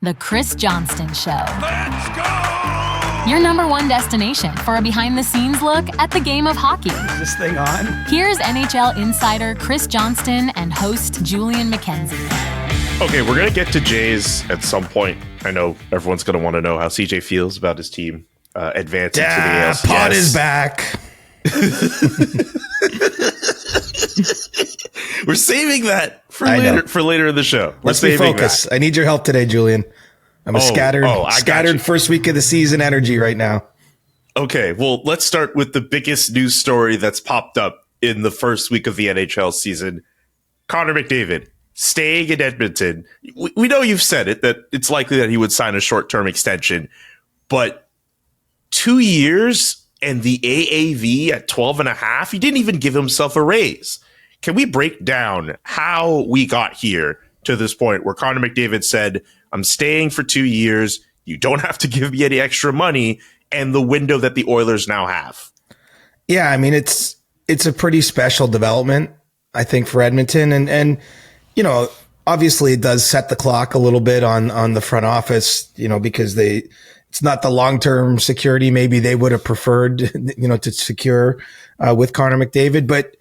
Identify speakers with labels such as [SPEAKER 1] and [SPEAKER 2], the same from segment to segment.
[SPEAKER 1] The Chris Johnston Show.
[SPEAKER 2] Let's go!
[SPEAKER 1] Your number one destination for a behind-the-scenes look at the game of hockey.
[SPEAKER 3] Is this thing on?
[SPEAKER 1] Here's NHL insider Chris Johnston and host Julian McKenzie.
[SPEAKER 2] Okay, we're going to get to Jays at some point. I know everyone's going to want to know how CJ feels about his team advancing to the ALCS.
[SPEAKER 3] Pod is back.
[SPEAKER 2] We're saving that for later in the show.
[SPEAKER 3] Let's be focused. I need your help today, Julian. I'm a scattered first week of the season energy right now.
[SPEAKER 2] Okay, well, let's start with the biggest news story that's popped up in the first week of the NHL season. Connor McDavid staying in Edmonton. We know you've said it, that it's likely that he would sign a short-term extension, but 2 years and the AAV at 12.5, he didn't even give himself a raise. Can we break down how we got here to this point where Connor McDavid said, I'm staying for 2 years, you don't have to give me any extra money, and the window that the Oilers now have?
[SPEAKER 3] Yeah, I mean, it's a pretty special development, I think, for Edmonton. And you know, obviously it does set the clock a little bit on the front office, you know, because it's not the long-term security maybe they would have preferred, you know, to secure with Connor McDavid. But,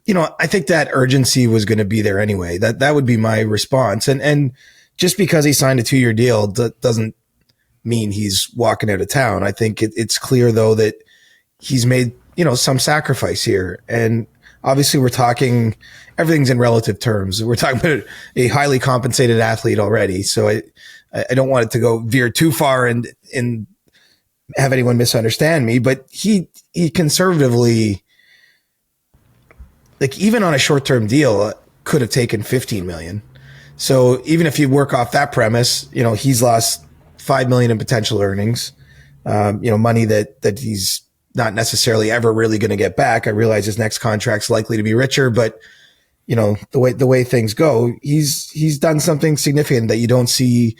[SPEAKER 3] you know, I think that urgency was going to be there anyway. That would be my response. And just because he signed a 2-year deal doesn't mean he's walking out of town. I think it's clear, though, that he's made, you know, some sacrifice here. And obviously we're talking, everything's in relative terms. We're talking about a highly compensated athlete already. So I don't want it to veer too far and have anyone misunderstand me, but he conservatively, like, even on a short-term deal, could have taken $15 million. So even if you work off that premise, you know, he's lost $5 million in potential earnings, you know, money that he's not necessarily ever really going to get back. I realize his next contract's likely to be richer, but, you know, the way things go, he's done something significant that you don't see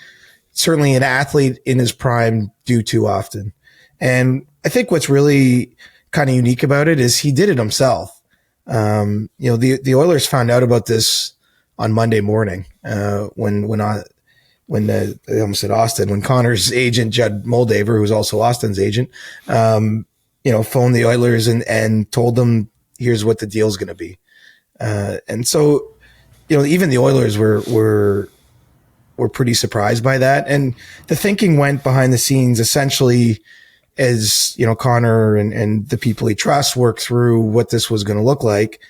[SPEAKER 3] certainly an athlete in his prime do too often. And I think what's really kind of unique about it is he did it himself. You know, the Oilers found out about this on Monday morning, when I almost said Austin, when Connor's agent, Judd Moldaver, who's also Austin's agent, you know, phoned the Oilers and told them, here's what the deal's going to be. And so, you know, even the Oilers were pretty surprised by that. And the thinking went behind the scenes essentially as, you know, Connor and the people he trusts work through what this was going to look like.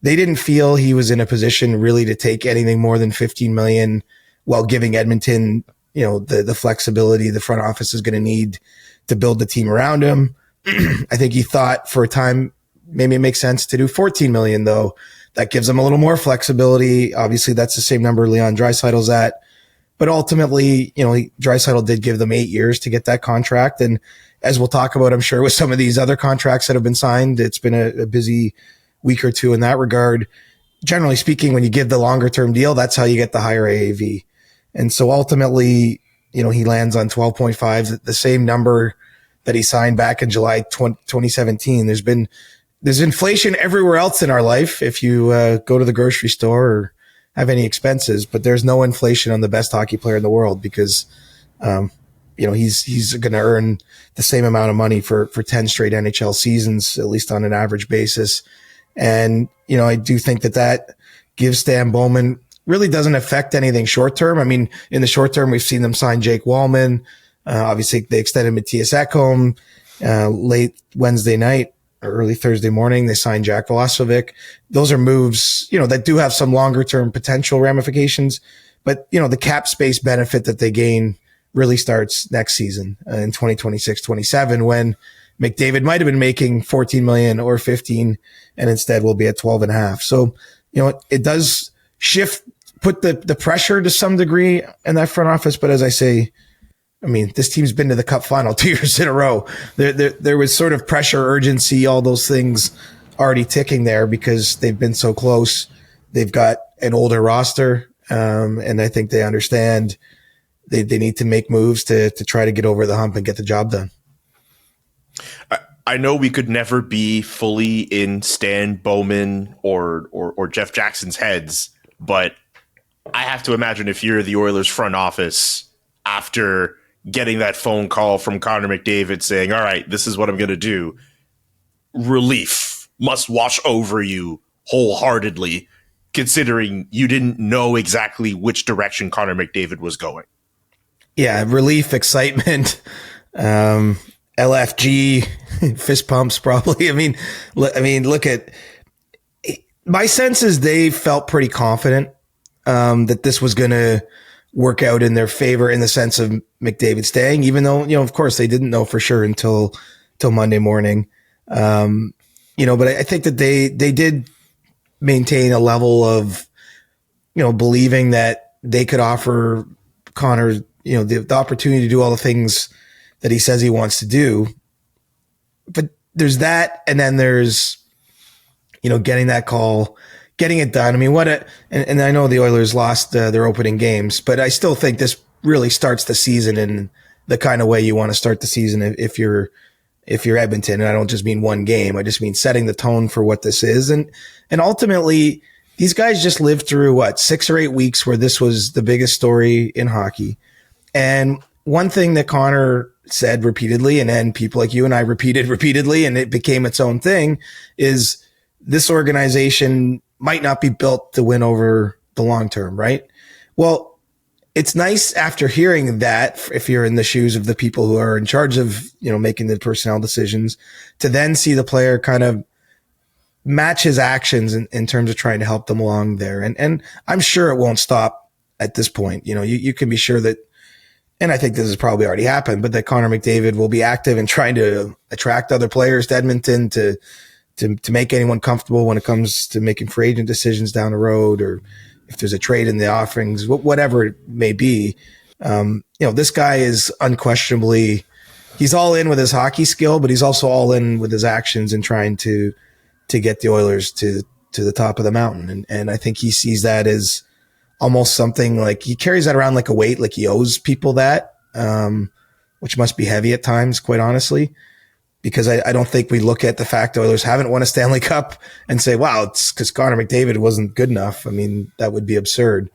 [SPEAKER 3] They didn't feel he was in a position really to take anything more than $15 million while giving Edmonton, you know, the flexibility the front office is going to need to build the team around him. I think he thought for a time, maybe it makes sense to do $14 million, though. That gives him a little more flexibility. Obviously, that's the same number Leon Draisaitl's at. But ultimately, you know, Draisaitl did give them 8 years to get that contract. And as we'll talk about, I'm sure, with some of these other contracts that have been signed, it's been a busy week or two in that regard. Generally speaking, when you give the longer term deal, that's how you get the higher AAV. And so ultimately, you know, he lands on 12.5, the same number that he signed back in July 2017. There's inflation everywhere else in our life. If you go to the grocery store or have any expenses, but there's no inflation on the best hockey player in the world because, you know, he's going to earn the same amount of money for 10 straight NHL seasons, at least on an average basis. And, you know, I do think that gives Stan Bowman, really doesn't affect anything short term. I mean, in the short term, we've seen them sign Jake Wallman. Obviously, they extended Matthias Ekholm late Wednesday night or early Thursday morning. They signed Jack Velosovic. Those are moves, you know, that do have some longer term potential ramifications. But, you know, the cap space benefit that they gain really starts next season in 2026-27, when McDavid might have been making 14 million or 15 and instead will be at 12.5. So, you know, it does put the pressure to some degree in that front office. But as I say, I mean, this team's been to the Cup final 2 years in a row. There was sort of pressure, urgency, all those things already ticking there because they've been so close. They've got an older roster, and I think they understand they need to make moves to try to get over the hump and get the job done.
[SPEAKER 2] I know we could never be fully in Stan Bowman or Jeff Jackson's heads, but I have to imagine if you're the Oilers front office, after getting that phone call from Connor McDavid saying, all right, this is what I'm going to do. Relief must wash over you wholeheartedly, considering you didn't know exactly which direction Connor McDavid was going. Yeah,
[SPEAKER 3] relief, excitement, LFG, fist pumps, probably. I mean, look at my sense is they felt pretty confident that this was going to work out in their favor in the sense of McDavid staying, even though, of course they didn't know for sure until Monday morning. But I think that they did maintain a level of, believing that they could offer Connor, the opportunity to do all the things that he says he wants to do. But there's that. And then there's, getting that call, getting it done. I mean, and I know the Oilers lost their opening games, but I still think this really starts the season in the kind of way you want to start the season if you're Edmonton. And I don't just mean one game. I just mean setting the tone for what this is. And ultimately, these guys just lived through 6 or 8 weeks where this was the biggest story in hockey. And one thing that Connor said repeatedly, and then people like you and I repeated repeatedly, and it became its own thing, is this organization might not be built to win over the long term, right? Well, it's nice after hearing that, if you're in the shoes of the people who are in charge of, making the personnel decisions, to then see the player kind of match his actions in terms of trying to help them along there. And I'm sure it won't stop at this point. You can be sure that, and I think this has probably already happened, but that Connor McDavid will be active in trying to attract other players to Edmonton to make anyone comfortable when it comes to making free agent decisions down the road, or if there's a trade in the offerings, whatever it may be. This guy is unquestionably, he's all in with his hockey skill, but he's also all in with his actions and trying to get the Oilers to the top of the mountain. And I think he sees that as almost something like he carries that around like a weight, like he owes people that, which must be heavy at times, quite honestly. Because I don't think we look at the fact the Oilers haven't won a Stanley Cup and say, wow, it's because Connor McDavid wasn't good enough. I mean, that would be absurd.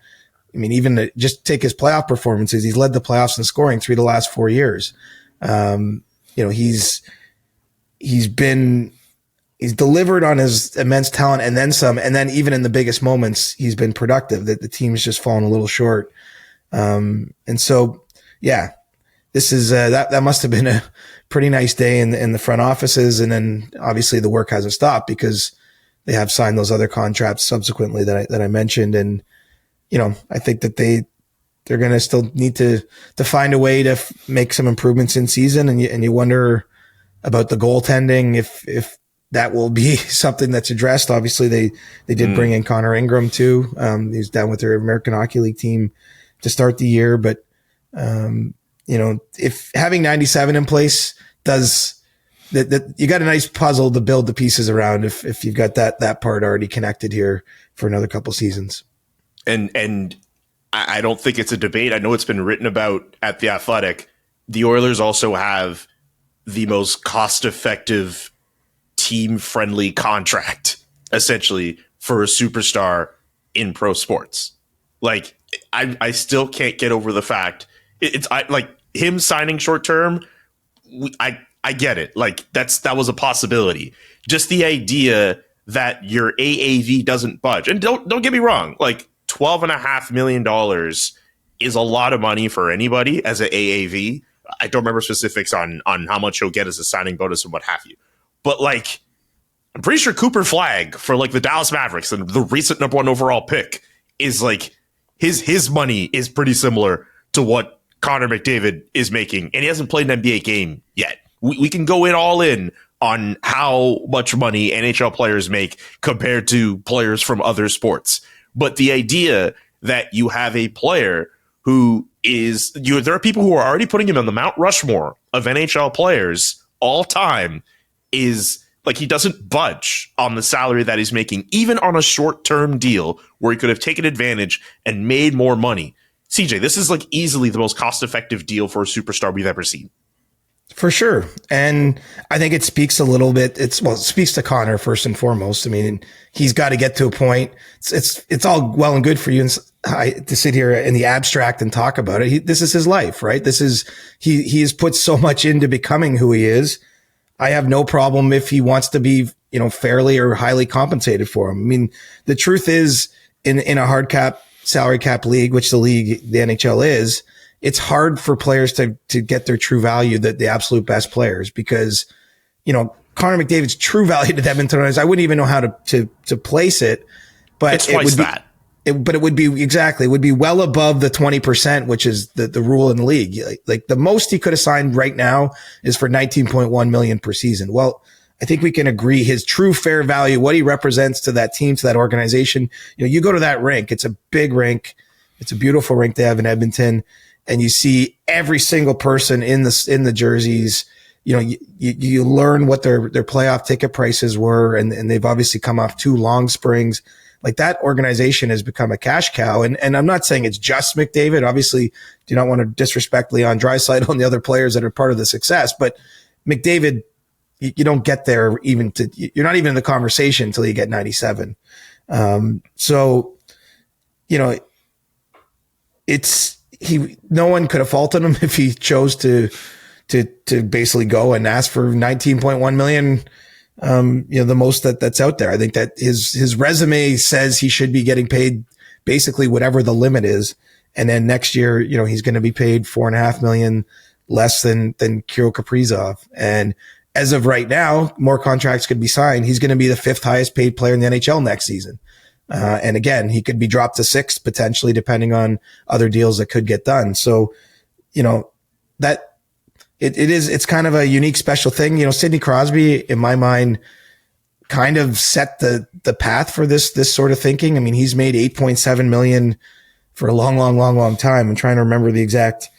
[SPEAKER 3] I mean, even just take his playoff performances. He's led the playoffs in scoring 3 of the last 4 years. He's delivered on his immense talent and then some. And then even in the biggest moments, he's been productive. That the team's just fallen a little short. And so, yeah, this is that must have been a pretty nice day in the front offices. And then obviously the work hasn't stopped because they have signed those other contracts subsequently that I mentioned. And, I think that they're going to still need to find a way to make some improvements in season. And you wonder about the goaltending, if that will be something that's addressed. Obviously they did bring in Connor Ingram too. He's down with their American Hockey League team to start the year, but, if having 97 in place does that, you got a nice puzzle to build the pieces around if you've got that part already connected here for another couple seasons.
[SPEAKER 2] And I don't think it's a debate. I know it's been written about at The Athletic. The Oilers also have the most cost-effective, team-friendly contract, essentially, for a superstar in pro sports. Like, I still can't get over the fact like him signing short term. I get it. Like that was a possibility. Just the idea that your AAV doesn't budge. And don't get me wrong. Like $12.5 million is a lot of money for anybody as an AAV. I don't remember specifics on how much he'll get as a signing bonus and what have you. But like, I'm pretty sure Cooper Flagg for like the Dallas Mavericks and the recent number 1 overall pick is like his money is pretty similar to what Connor McDavid is making, and he hasn't played an NBA game yet. We can go all in on how much money NHL players make compared to players from other sports. But the idea that you have a player who is, there are people who are already putting him on the Mount Rushmore of NHL players all time, is like he doesn't budge on the salary that he's making, even on a short-term deal where he could have taken advantage and made more money. CJ, this is like easily the most cost-effective deal for a superstar we've ever seen.
[SPEAKER 3] For sure. And I think it speaks a little bit. It speaks to Connor first and foremost. I mean, he's got to get to a point. It's all well and good for you to sit here in the abstract and talk about it. This is his life, right? He has put so much into becoming who he is. I have no problem if he wants to be, fairly or highly compensated for him. I mean, the truth is in a hard cap, salary cap league, which the NHL is, it's hard for players to get their true value, the absolute best players, because, Connor McDavid's true value to Edmonton is, I wouldn't even know how to place it, but
[SPEAKER 2] it's twice that.
[SPEAKER 3] It would be well above the 20%, which is the rule in the league. Like the most he could have signed right now is for $19.1 million per season. Well, I think we can agree his true fair value, what he represents to that team, to that organization. You go to that rink, it's a big rink. It's a beautiful rink they have in Edmonton, and you see every single person in the jerseys. You learn what their playoff ticket prices were, and they've obviously come off 2 long springs. Like, that organization has become a cash cow. And I'm not saying it's just McDavid. Obviously, do not want to disrespect Leon Draisaitl and the other players that are part of the success. But McDavid, you don't get there you're not even in the conversation until you get 97. No one could have faulted him if he chose to basically go and ask for 19.1 million. The most that's out there. I think that his resume says he should be getting paid basically whatever the limit is. And then next year, he's going to be paid $4.5 million less than Kirill Kaprizov. And as of right now, more contracts could be signed. He's going to be the 5th highest paid player in the NHL next season. And again, he could be dropped to 6th potentially, depending on other deals that could get done. So, that, it's kind of a unique, special thing. Sidney Crosby, in my mind, kind of set the path for this sort of thinking. I mean, he's made $8.7 million for a long time. I'm trying to remember the exact.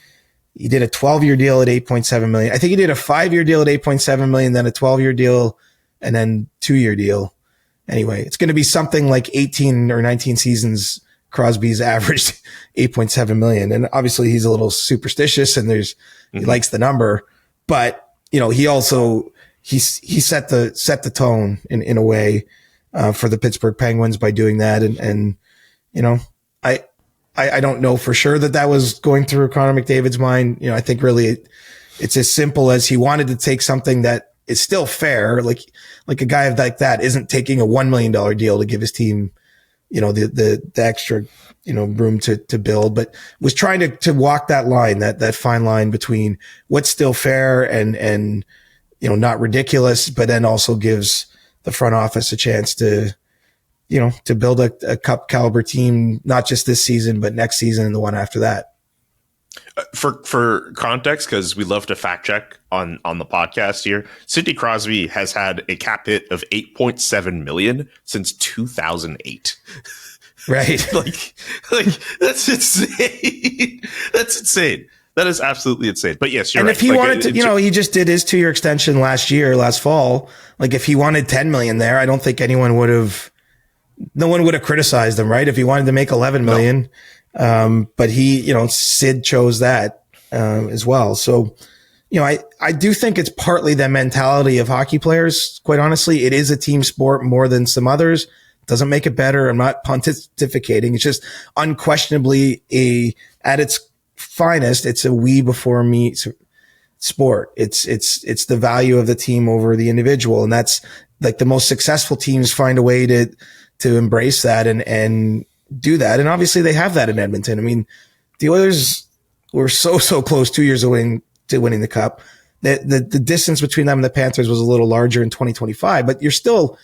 [SPEAKER 3] He did a 12-year deal at $8.7 million. I think he did a 5-year deal at $8.7 million, then a 12-year deal, and then 2-year deal. Anyway, it's going to be something like 18 or 19 seasons. Crosby's averaged $8.7 million, and obviously he's a little superstitious, and he likes the number, but he also he set the tone in a way for the Pittsburgh Penguins by doing that, and I don't know for sure that was going through Connor McDavid's mind. I think really it's as simple as he wanted to take something that is still fair, like a guy like that isn't taking a $1 million deal to give his team the extra, room to build, but was trying to walk that line, that fine line between what's still fair and not ridiculous, but then also gives the front office a chance to build a cup caliber team, not just this season, but next season and the one after that.
[SPEAKER 2] For context, because we love to fact check on the podcast here, Sidney Crosby has had a cap hit of $8.7 million since 2008.
[SPEAKER 3] Right.
[SPEAKER 2] like that's insane. That's insane. That is absolutely insane. But yes, you're right.
[SPEAKER 3] And if he wanted to, he just did his 2-year extension last fall. Like, if he wanted 10 million there, I don't think no one would have criticized him, right? If he wanted to make 11 million. No. But Sid chose that, as well. So, I do think it's partly the mentality of hockey players. Quite honestly, it is a team sport more than some others. Doesn't make it better. I'm not pontificating. It's just unquestionably at its finest, it's a we before me sport. It's the value of the team over the individual. And that's like the most successful teams find a way to embrace that and do that. And obviously they have that in Edmonton. I mean, the Oilers were so close 2 years away to winning the cup. The distance between them and the Panthers was a little larger in 2025, but you're still,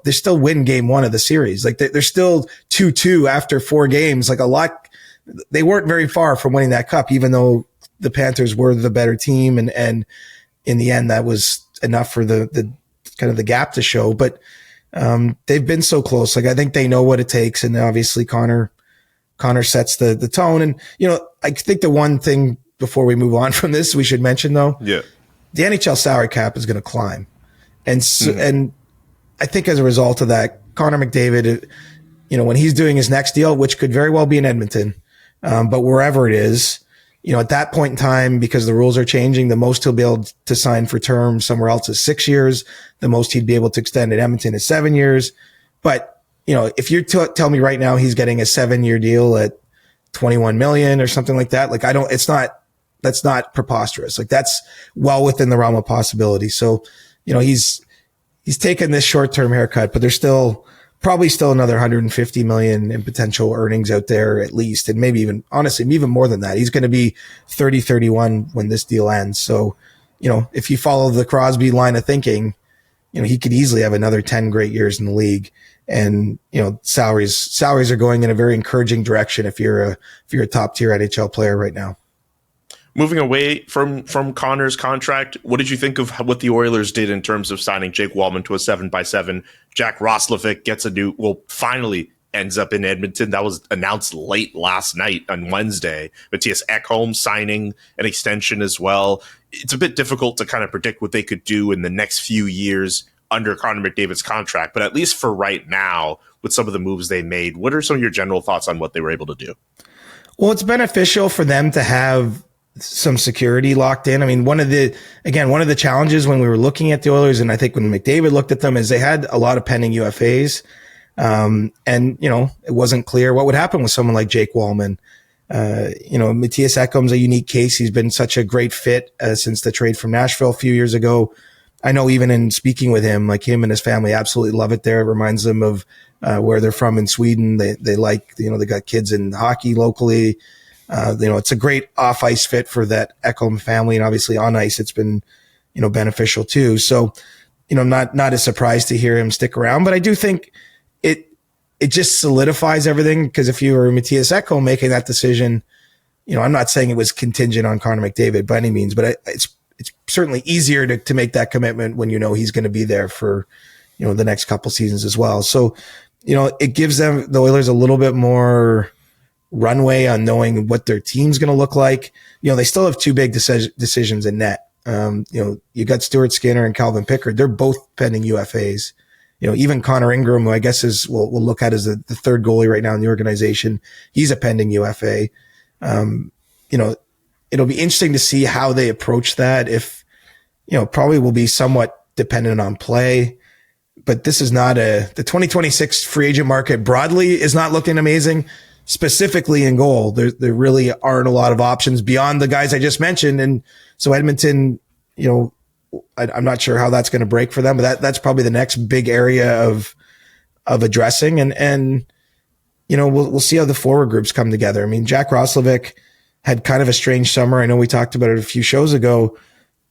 [SPEAKER 3] they still win game 1 of the series. Like, they're still 2-2 after 4 games. Like, a lot, they weren't very far from winning that cup, even though the Panthers were the better team. And in the end, that was enough for the kind of the gap to show. But they've been so close. Like, I think they know what it takes. And obviously Connor sets the tone. And, I think the one thing before we move on from this, we should mention though, the NHL salary cap is going to climb. And so, and I think as a result of that, Connor McDavid, when he's doing his next deal, which could very well be in Edmonton, but wherever it is, at that point in time, because the rules are changing, the most he'll be able to sign for term somewhere else is 6 years. The most he'd be able to extend at Edmonton is 7 years. But, if you tell me right now he's getting a 7-year deal at 21 million or something like that, like that's not preposterous. Like that's well within the realm of possibility. So, he's taken this short-term haircut, but there's probably still another 150 million in potential earnings out there at least. And maybe even, honestly, even more than that. He's going to be 30, 31 when this deal ends. So, if you follow the Crosby line of thinking, he could easily have another 10 great years in the league. And, salaries are going in a very encouraging direction if you're a top tier NHL player right now.
[SPEAKER 2] Moving away from Connor's contract, what did you think of what the Oilers did in terms of signing Jake Wallman to a 7x7? Jack Roslovic finally ends up in Edmonton. That was announced late last night on Wednesday. Matthias Ekholm signing an extension as well. It's a bit difficult to kind of predict what they could do in the next few years under Connor McDavid's contract, but at least for right now, with some of the moves they made, what are some of your general thoughts on what they were able to do?
[SPEAKER 3] Well, it's beneficial for them to have some security locked in. I mean, one of the challenges when we were looking at the Oilers, and I think when McDavid looked at them, is they had a lot of pending UFAs. And, it wasn't clear what would happen with someone like Jake Wallman. Matthias Ekholm's a unique case. He's been such a great fit since the trade from Nashville a few years ago. I know even in speaking with him, like him and his family absolutely love it there. It reminds them of where they're from in Sweden. They like, they got kids in hockey locally. It's a great off-ice fit for that Ekholm family, and obviously on ice it's been, beneficial too. So, not as surprised to hear him stick around, but I do think it just solidifies everything, because if you were Matthias Ekholm making that decision, I'm not saying it was contingent on Connor McDavid by any means, but it's certainly easier to make that commitment when he's going to be there for, the next couple seasons as well. So, it gives the Oilers a little bit more runway on knowing what their team's going to look like. They still have two big decisions in net. You got Stuart Skinner and Calvin Pickard. They're both pending UFAs. Even Connor Ingram, who I guess we'll look at as the third goalie right now in the organization, he's a pending UFA. It'll be interesting to see how they approach that. If, probably will be somewhat dependent on play, but this is not the 2026 free agent market broadly is not looking amazing. Specifically in goal, there really aren't a lot of options beyond the guys I just mentioned. And so Edmonton, I'm not sure how that's going to break for them, but that's probably the next big area of addressing. And we'll see how the forward groups come together. I mean, Jack Roslovic had kind of a strange summer. I know we talked about it a few shows ago.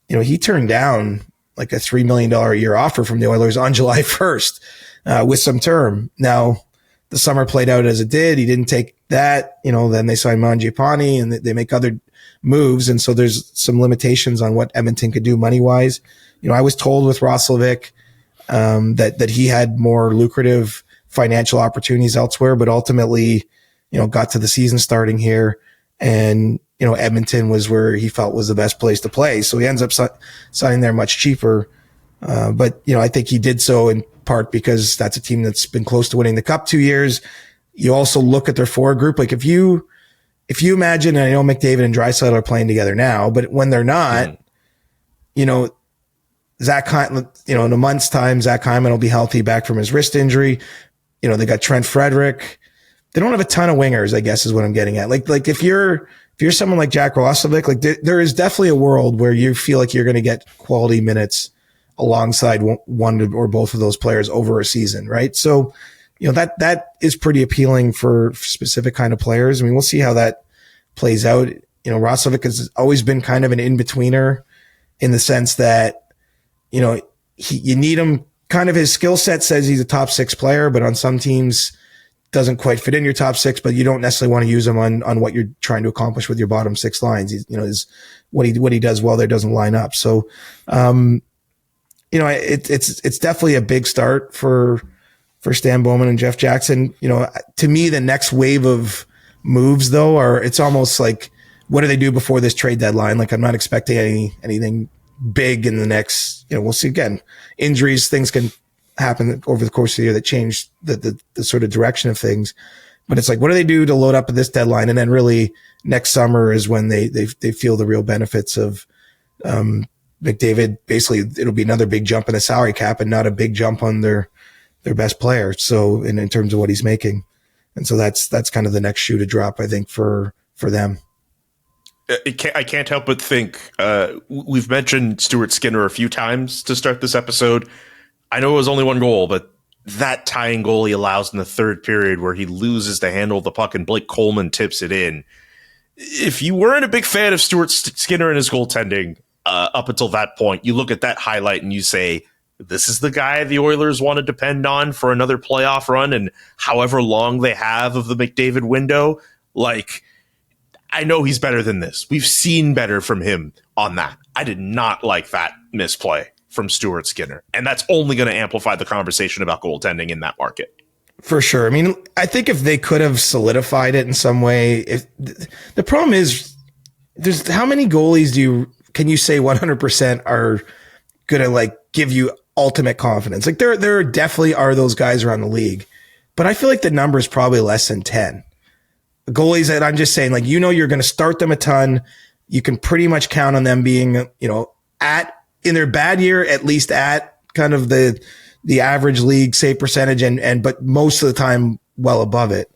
[SPEAKER 3] He turned down like a $3 million a year offer from the Oilers on July 1st with some term. Now, the summer played out as it did. He didn't take that, then they signed Mangiapane and they make other moves. And so there's some limitations on what Edmonton could do money wise. I was told with Roslovic, that he had more lucrative financial opportunities elsewhere, but ultimately, got to the season starting here and, Edmonton was where he felt was the best place to play. So he ends up signing there much cheaper. But I think he did so in part because that's a team that's been close to winning the cup 2 years. You also look at their forward group. Like if you imagine, and I know McDavid and Draisaitl are playing together now, but when they're not, Zach Hyman, in a month's time, Zach Hyman will be healthy back from his wrist injury. They got Trent Frederick. They don't have a ton of wingers, I guess is what I'm getting at. Like if you're someone like Jack Roslovic, like there is definitely a world where you feel like you're going to get quality minutes alongside one or both of those players over a season, right? So, that is pretty appealing for specific kind of players. I mean, we'll see how that plays out. Roslovic has always been kind of an in-betweener in the sense that, you need him, kind of his skill set says he's a top 6 player, but on some teams doesn't quite fit in your top 6, but you don't necessarily want to use him on what you're trying to accomplish with your bottom 6 lines. He's, what he does well there doesn't line up. So, it's definitely a big start for Stan Bowman and Jeff Jackson. To me, the next wave of moves though, it's almost like, what do they do before this trade deadline? Like I'm not expecting anything big in the next, we'll see again, injuries, things can happen over the course of the year that change the sort of direction of things. But it's like, what do they do to load up at this deadline? And then really next summer is when they feel the real benefits of, McDavid. Basically, it'll be another big jump in the salary cap and not a big jump on their best player. So in terms of what he's making. And so that's kind of the next shoe to drop, I think, for them.
[SPEAKER 2] I can't help but think, we've mentioned Stuart Skinner a few times to start this episode. I know it was only one goal, but that tying goal he allows in the third period where he loses to handle the puck and Blake Coleman tips it in. If you weren't a big fan of Stuart Skinner and his goaltending up until that point, you look at that highlight and you say, this is the guy the Oilers want to depend on for another playoff run and however long they have of the McDavid window. Like, I know he's better than this. We've seen better from him on that. I did not like that misplay from Stuart Skinner. And that's only going to amplify the conversation about goaltending in that market.
[SPEAKER 3] For sure. I mean, I think if they could have solidified it in some way, the problem is there's how many goalies can you say 100% are going to like give you ultimate confidence? Like there definitely are those guys around the league, but I feel like the number is probably less than 10 goalies that I'm just saying, like, you're going to start them a ton. You can pretty much count on them being, in their bad year, at least at kind of the average league save percentage but most of the time well above it.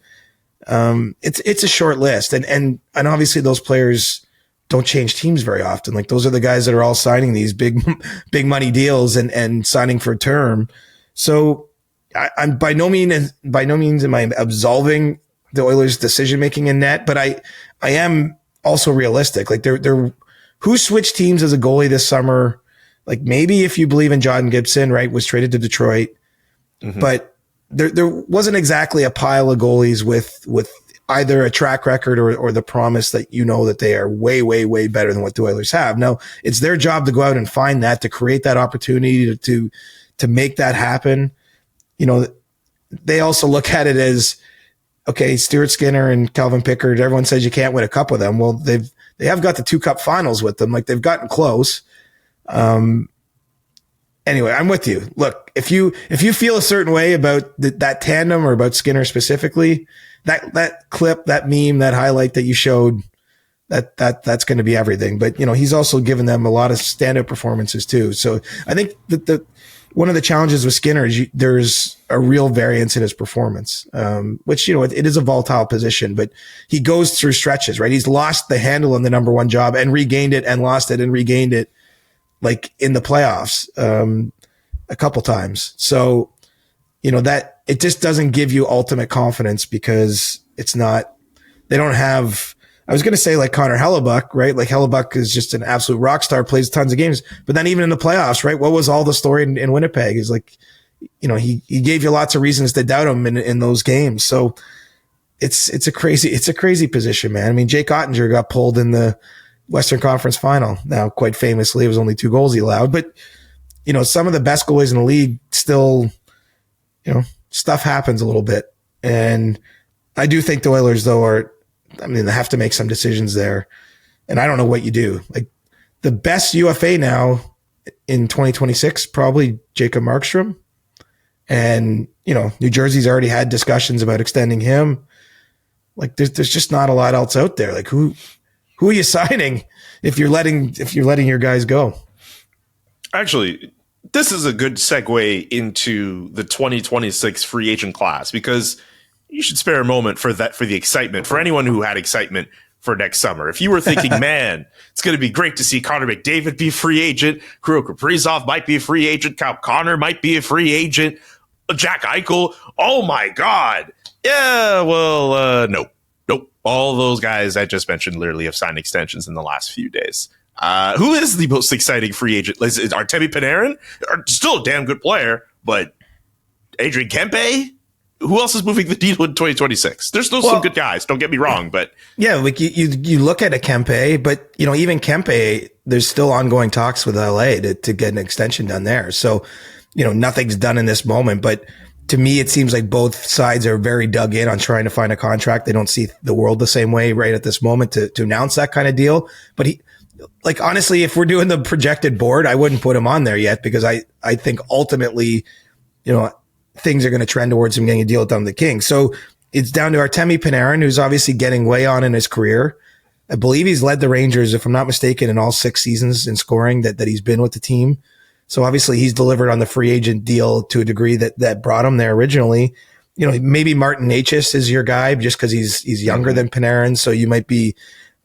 [SPEAKER 3] It's a short list. And obviously those players don't change teams very often. Like those are the guys that are all signing these big money deals and signing for a term. So I'm by no means am I absolving the Oilers' decision making in net, but I am also realistic. Like who switched teams as a goalie this summer? Like maybe if you believe in John Gibson, right, was traded to Detroit, but there wasn't exactly a pile of goalies with either a track record or the promise that that they are way, way, way better than what the Oilers have. Now it's their job to go out and find that, to create that opportunity to make that happen. They also look at it as, okay, Stuart Skinner and Calvin Pickard, everyone says you can't win a cup with them. Well, they have got the 2 cup finals with them. Like they've gotten close. Anyway, I'm with you. Look, if you feel a certain way about that tandem or about Skinner specifically, that clip, that meme, that highlight that you showed, that's going to be everything. But he's also given them a lot of stand-up performances too. So I think that one of the challenges with Skinner is there's a real variance in his performance, which, it is a volatile position, but he goes through stretches, right? He's lost the handle on the number one job and regained it and lost it and regained it, like in the playoffs, a couple times. So, that it just doesn't give you ultimate confidence because they don't have, I was going to say like Connor Hellebuck, right? Like Hellebuck is just an absolute rock star, plays tons of games, but then even in the playoffs, right? What was all the story in Winnipeg is like, he gave you lots of reasons to doubt him in those games. So it's a crazy position, man. I mean, Jake Ottinger got pulled in the Western Conference final. Now, quite famously, it was only 2 goals he allowed, but some of the best goalies in the league still, stuff happens a little bit. And I do think the Oilers though they have to make some decisions there. And I don't know what you do. Like the best UFA now in 2026, probably Jacob Markstrom. And, New Jersey's already had discussions about extending him. Like there's just not a lot else out there. Like who are you signing if you're letting your guys go? Actually,
[SPEAKER 2] this is a good segue into the 2026 free agent class, because you should spare a moment for the excitement, for anyone who had excitement for next summer. If you were thinking, man, it's going to be great to see Connor McDavid be a free agent, Kirill Kaprizov might be a free agent, Kyle Connor might be a free agent, Jack Eichel, oh my God. Yeah, well, nope. All those guys I just mentioned literally have signed extensions in the last few days. Who is the most exciting free agent? Is Artemi Panarin? Still a damn good player, but Adrian Kempe? Who else is moving the needle in 2026? There's still some good guys, don't get me wrong, but
[SPEAKER 3] yeah, like you look at a Kempe, but even Kempe, there's still ongoing talks with LA to get an extension done there. So, nothing's done in this moment, but to me, it seems like both sides are very dug in on trying to find a contract. They don't see the world the same way right at this moment to announce that kind of deal. But honestly, if we're doing the projected board, I wouldn't put him on there yet because I think ultimately, things are going to trend towards him getting a deal done with the Kings. So it's down to Artemi Panarin, who's obviously getting way on in his career. I believe he's led the Rangers, if I'm not mistaken, in all 6 seasons in scoring that he's been with the team. So obviously he's delivered on the free agent deal to a degree that brought him there originally. You know, maybe Martin Necas is your guy just because he's younger than Panarin. So you might be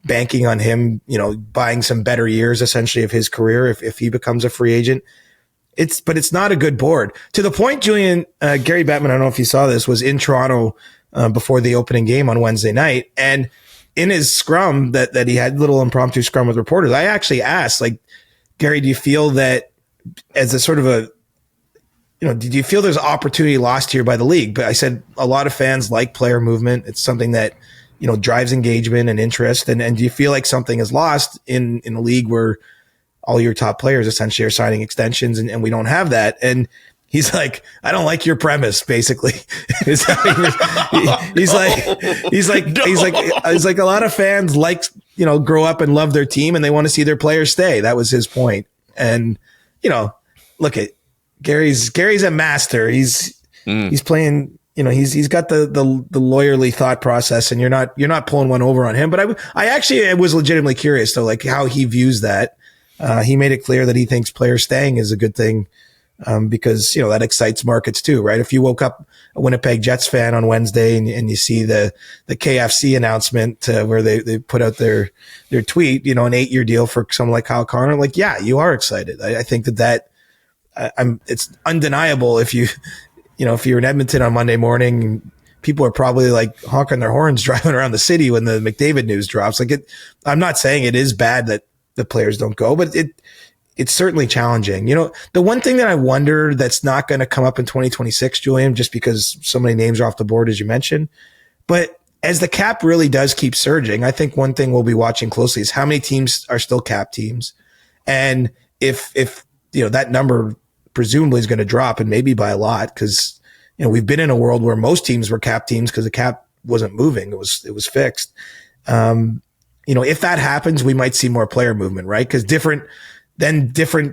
[SPEAKER 3] banking on him, you know, buying some better years essentially of his career if he becomes a free agent. But it's not a good board. To the point, Julian, Gary Bettman, I don't know if you saw this, was in Toronto before the opening game on Wednesday night. And in his scrum that he had, little impromptu scrum with reporters, I actually asked, like, Gary, do you feel that as a sort of a, you know, did you feel there's opportunity lost here by the league? But I said a lot of fans like player movement. It's something that, you know, drives engagement and interest. And do you feel like something is lost in a league where all your top players essentially are signing extensions and we don't have that? And he's like, I don't like your premise, basically. He's like, a lot of fans like, you know, grow up and love their team and they want to see their players stay. That was his point. And, you know, look at Gary's a master. He's playing, you know, he's got the lawyerly thought process, and you're not pulling one over on him. But I actually was legitimately curious though, like how he views that. He made it clear that he thinks players staying is a good thing. Because, you know, that excites markets too, right? If you woke up a Winnipeg Jets fan on Wednesday and you see the KFC announcement, where they put out their tweet, you know, an 8-year deal for someone like Kyle Connor, like, yeah, you are excited. I think it's undeniable if you're in Edmonton on Monday morning, people are probably like honking their horns driving around the city when the McDavid news drops. Like I'm not saying it is bad that the players don't go, but it's certainly challenging. You know, the one thing that I wonder that's not going to come up in 2026, Julian, just because so many names are off the board, as you mentioned, but as the cap really does keep surging, I think one thing we'll be watching closely is how many teams are still cap teams. And if you know, that number presumably is going to drop, and maybe by a lot, because, you know, we've been in a world where most teams were cap teams because the cap wasn't moving. It was fixed. You know, if that happens, we might see more player movement, right? Because different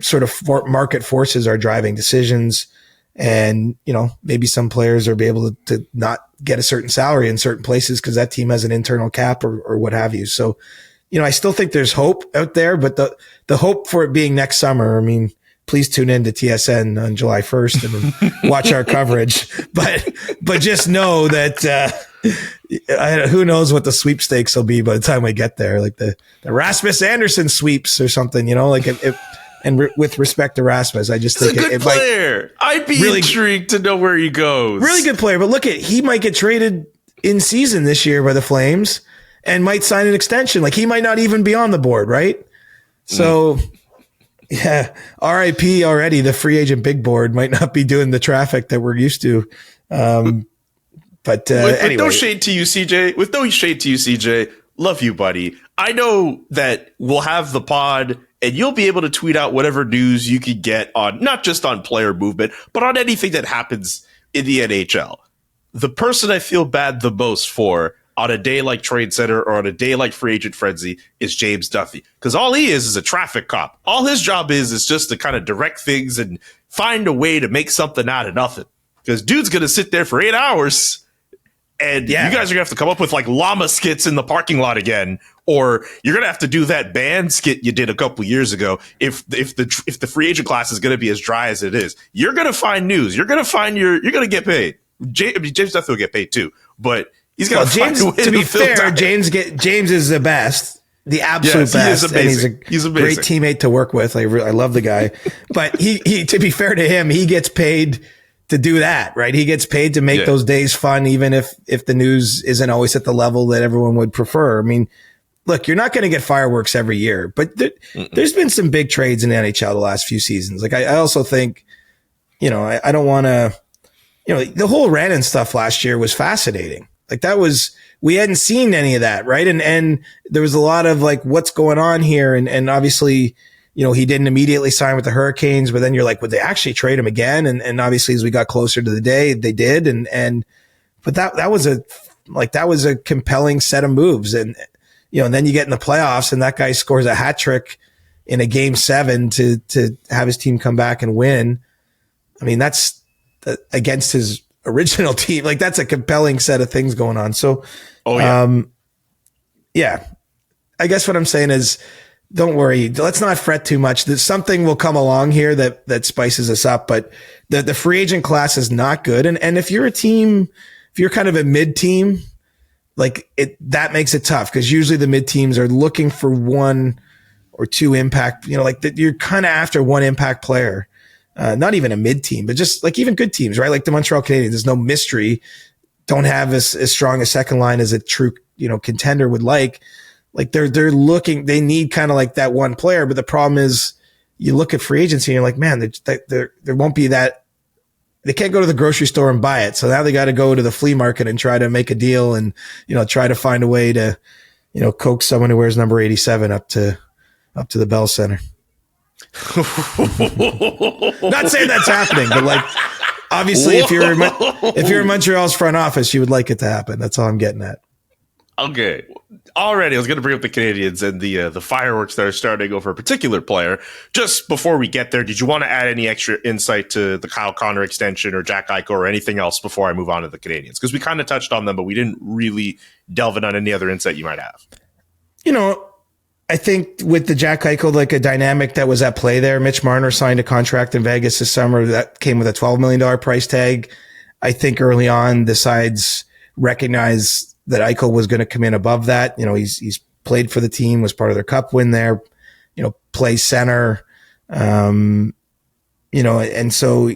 [SPEAKER 3] sort of market forces are driving decisions. And, you know, maybe some players are be able to not get a certain salary in certain places because that team has an internal cap or what have you. So, you know, I still think there's hope out there, but the hope for it being next summer, I mean, please tune in to TSN on July 1st and watch our coverage. But just know that, who knows what the sweepstakes will be by the time we get there, like the Rasmus Anderson sweeps or something, you know, like with respect to Rasmus, I just think
[SPEAKER 2] it's a good player. I'd be really intrigued to know where he goes. Really
[SPEAKER 3] good player. But look he might get traded in season this year by the Flames and might sign an extension. Like he might not even be on the board. Right. So yeah, RIP already. The free agent big board might not be doing the traffic that we're used to. But anyway.
[SPEAKER 2] With no shade to you, CJ. Love you, buddy. I know that we'll have the pod and you'll be able to tweet out whatever news you could get on, not just on player movement, but on anything that happens in the NHL. The person I feel bad the most for on a day like Trade Center or on a day like Free Agent Frenzy is James Duffy. Because all he is a traffic cop. All his job is just to kind of direct things and find a way to make something out of nothing. Because dude's going to sit there for 8 hours. And you guys are going to have to come up with like llama skits in the parking lot again, or you're going to have to do that band skit you did a couple years ago. If the free agent class is going to be as dry as it is, you're going to find news. You're going to get paid. James Duffy will get paid too, but he's going to find a way
[SPEAKER 3] to be fair. James is the best, the absolute best.
[SPEAKER 2] He's amazing.
[SPEAKER 3] He's a great teammate to work with. I love the guy, but he to be fair to him, he gets paid to do that, right? He gets paid to make those days fun, even if the news isn't always at the level that everyone would prefer. I mean, look, you're not going to get fireworks every year, but there's been some big trades in the NHL the last few seasons. Like I also think, you know, I don't want to, you know, the whole Rannon stuff last year was fascinating. Like we hadn't seen any of that, right? And there was a lot of like, what's going on here? And obviously, you know, he didn't immediately sign with the Hurricanes, but then you're like, would they actually trade him again? And obviously as we got closer to the day, they did. But that was a compelling set of moves. And, you know, and then you get in the playoffs and that guy scores a hat trick in a game 7 to have his team come back and win. I mean, that's against his original team. Like that's a compelling set of things going on. So, I guess what I'm saying is, don't worry. Let's not fret too much. Something will come along here that spices us up, but the free agent class is not good. And if you're a team, if you're kind of a mid team, like that makes it tough because usually the mid teams are looking for one or two impact, like that you're kind of after one impact player. Not even a mid team, but just like even good teams, right? Like the Montreal Canadiens, there's no mystery. Don't have as strong a second line as a true, contender would like. Like they're looking, they need kind of like that one player. But the problem is you look at free agency and you're like, man, there won't be that. They can't go to the grocery store and buy it. So now they got to go to the flea market and try to make a deal and, try to find a way to, coax someone who wears number 87 up to the Bell Center. Not saying that's happening, but like, obviously if you're in Montreal's front office, you would like it to happen. That's all I'm getting at.
[SPEAKER 2] Okay. Already, I was going to bring up the Canadiens and the fireworks that are starting over a particular player. Just before we get there, did you want to add any extra insight to the Kyle Connor extension or Jack Eichel or anything else before I move on to the Canadiens? Because we kind of touched on them, but we didn't really delve in on any other insight you might have.
[SPEAKER 3] I think with the Jack Eichel, like a dynamic that was at play there, Mitch Marner signed a contract in Vegas this summer that came with a $12 million price tag. I think early on the sides recognized that Eichel was going to come in above that. He's played for the team, was part of their cup win there, plays center. And so